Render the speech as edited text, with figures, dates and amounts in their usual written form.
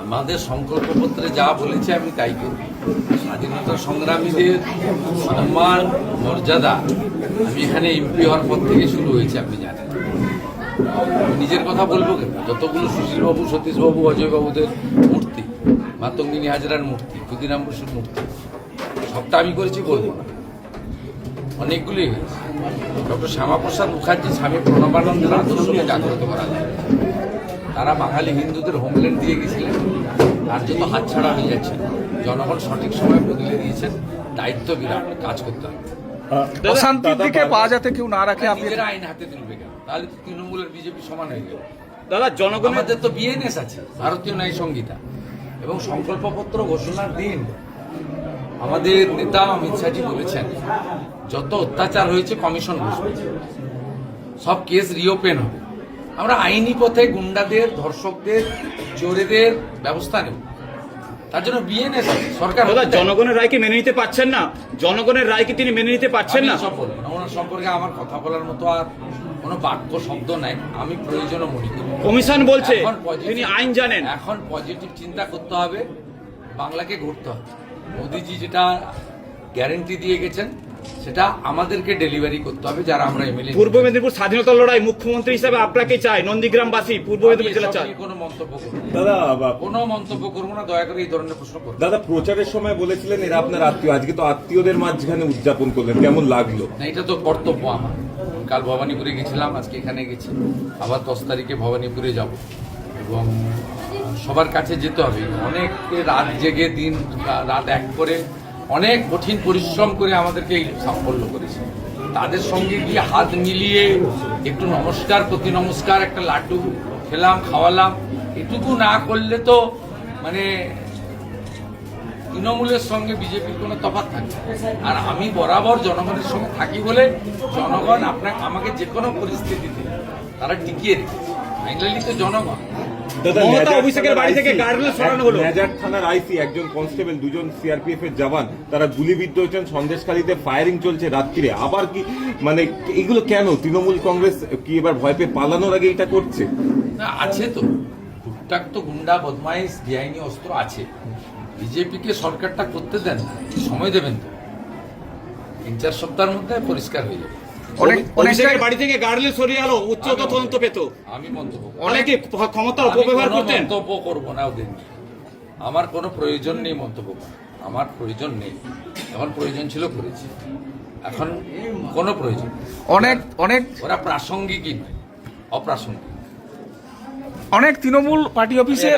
আমাদের সংকল্পপত্রে যা বলেছে আমি তাই করব। স্বাধীনতা সংগ্রামীদের সম্মান মর্যাদা আমি এখানে এমপি হওয়ার পর থেকে শুরু হয়েছে, আপনি জানেন। নিজের কথা বলবো কেন? যতগুলো সুশীলবাবু, সতীশবাবু, অজয়বাবুদের মূর্তি, মাতঙ্গিনী হাজরার মূর্তি, ক্ষুদিরাম বসুর মূর্তি, সবটা আমি করেছি বলবো না, অনেকগুলোই হয়েছে। ডক্টর শ্যামাপ্রসাদ মুখার্জি, স্বামী প্রণবানন্দের আদর্শকে জাগ্রত করা যায়। তারা বাঙালি হিন্দুদের হোমল্যান্ড দিয়ে গেছিলেন, আর যত হাতছাড়া হয়ে যাচ্ছে। জনগণ সঠিক সময় বদলে দিয়েছেন, দায়িত্ব বিরাট, কাজ করতে হবে। অশান্তির দিকে পা যাতে কেউ না রাখে, আপনি নিজেরা আইন হাতে তুলবে কেন? তাহলে তো তৃণমূলের বিজেপি সমান হয়ে গেল। দাদা, আমাদের তো বিএনএস আছে, ভারতীয় ন্যায় সংহিতা, এবং সংকল্পপত্র ঘোষণার দিন আমাদের নেতা অমিত শাহজি বলেছেন যত অত্যাচার হয়েছে কমিশন বসবে, সব কেস রিওপেন হবে। আমরা আইনি পথে গুন্ডাদের, ধর্ষকদের, চোরেদের ব্যবস্থা নেব। তার জন্য বিএনএস সরকার। জনগণের রায়কে মেনে নিতে পারছেন না? জনগণের রায়কে তিনি মেনে নিতে পারছেন না? সব বলবো না, ওনার সম্পর্কে আমার কথা বলার মতো আর কোনো বাক্য শব্দ নাই। আমি প্রয়োজনও মনে করি। কমিশন বলছে তিনি আইন জানেন। এখন পজিটিভ চিন্তা করতে হবে, বাংলাকে ঘুরতে হবে। মোদিজি যেটা গ্যারেন্টি দিয়ে গেছেন সেটা আমাদেরকে ডেলিভারি করতে হবে, যারা আমরা এমএলএ। পূর্ব মেদিনীপুর স্বাধীনতা লড়াই মুখ্যমন্ত্রী হিসেবে আপনাকে চাই, নন্দীগ্রামবাসী পূর্ব মেদিনীপুর জেলা চাই। কোনো মন্তব্য করবো দাদা, কোনো মন্তব্য করবো না, দয়া করে এই ধরনের প্রশ্ন করবো। দাদা প্রচারের সময় বলেছিলেন এরা আপনার আত্মীয়, আজকে তো আত্মীয়দের মাঝখানে উদযাপন করলেন, কেমন লাগলো? না, এটা তো কর্তব্য আমার। কাল ভবানীপুরে গেছিলাম, আজকে এখানে গেছি, আবার 10 তারিখে ভবানীপুরে যাব, এবং সবার কাছে যেতে হবে। অনেক রাত জেগে, দিন রাত এক করে, অনেক কঠিন পরিশ্রম করে আমাদেরকে এই সাফল্য করেছে। তাদের সঙ্গে গিয়ে হাত মিলিয়ে একটু নমস্কার, প্রতি নমস্কার, একটা লাড্ডু খেলাম, খাওয়ালাম, এটুকু না করলে তো মানে তৃণমূলের সঙ্গে বিজেপির কোনো তফাৎ থাকে। আর আমি বরাবর জনগণের সঙ্গে থাকি বলে জনগণ আমাকে যে কোনো পরিস্থিতিতে তারা টিকিয়ে রেখেছে। ফাইনালি তো জনগণ। অভিষেকের বাড়ি থেকে গার্ডরেল সরানো হলো। মেজার থানার আইসি, একজন কনস্টেবল, 2জন সিআরপিএফ এর জওয়ান, তারা গুলিবিদ্ধ হয়েছেন। সন্দেশখালীতে ফায়ারিং চলছে রাত্রিরে। আবার কি মানে এগুলো কেন? তৃণমূল কংগ্রেস কি এবার ভয় পেয়ে পালানোর আগে এটা করছে? না, আছে তো টুকটাক তো গুন্ডা, বদমাইশ, বেআইনি অস্ত্র আছে। বিজেপিকে সরকারটা করতে দেন, সময় দেবেন তো, 3-4 সপ্তাহের মধ্যে পরিষ্কার হয়ে যাবে। অভিষেকের বাড়ি থেকে গার্ডরেল সরিয়ে আলো, উচ্চতর তদন্ত পেত। আমি মন্তব্য অনেকে ক্ষমতা অপব্যবহার করতেন। মন্তব্য করবো না ওদের নিয়ে। আমার কোনো প্রয়োজন নেই মন্তব্য করার, আমার প্রয়োজন নেই। এখন প্রয়োজন ছিল করেছি, এখন কোনো প্রয়োজন। অনেক ওরা প্রাসঙ্গিকই নয়, অপ্রাসঙ্গিক। তৃণমূল পার্টি অফিসে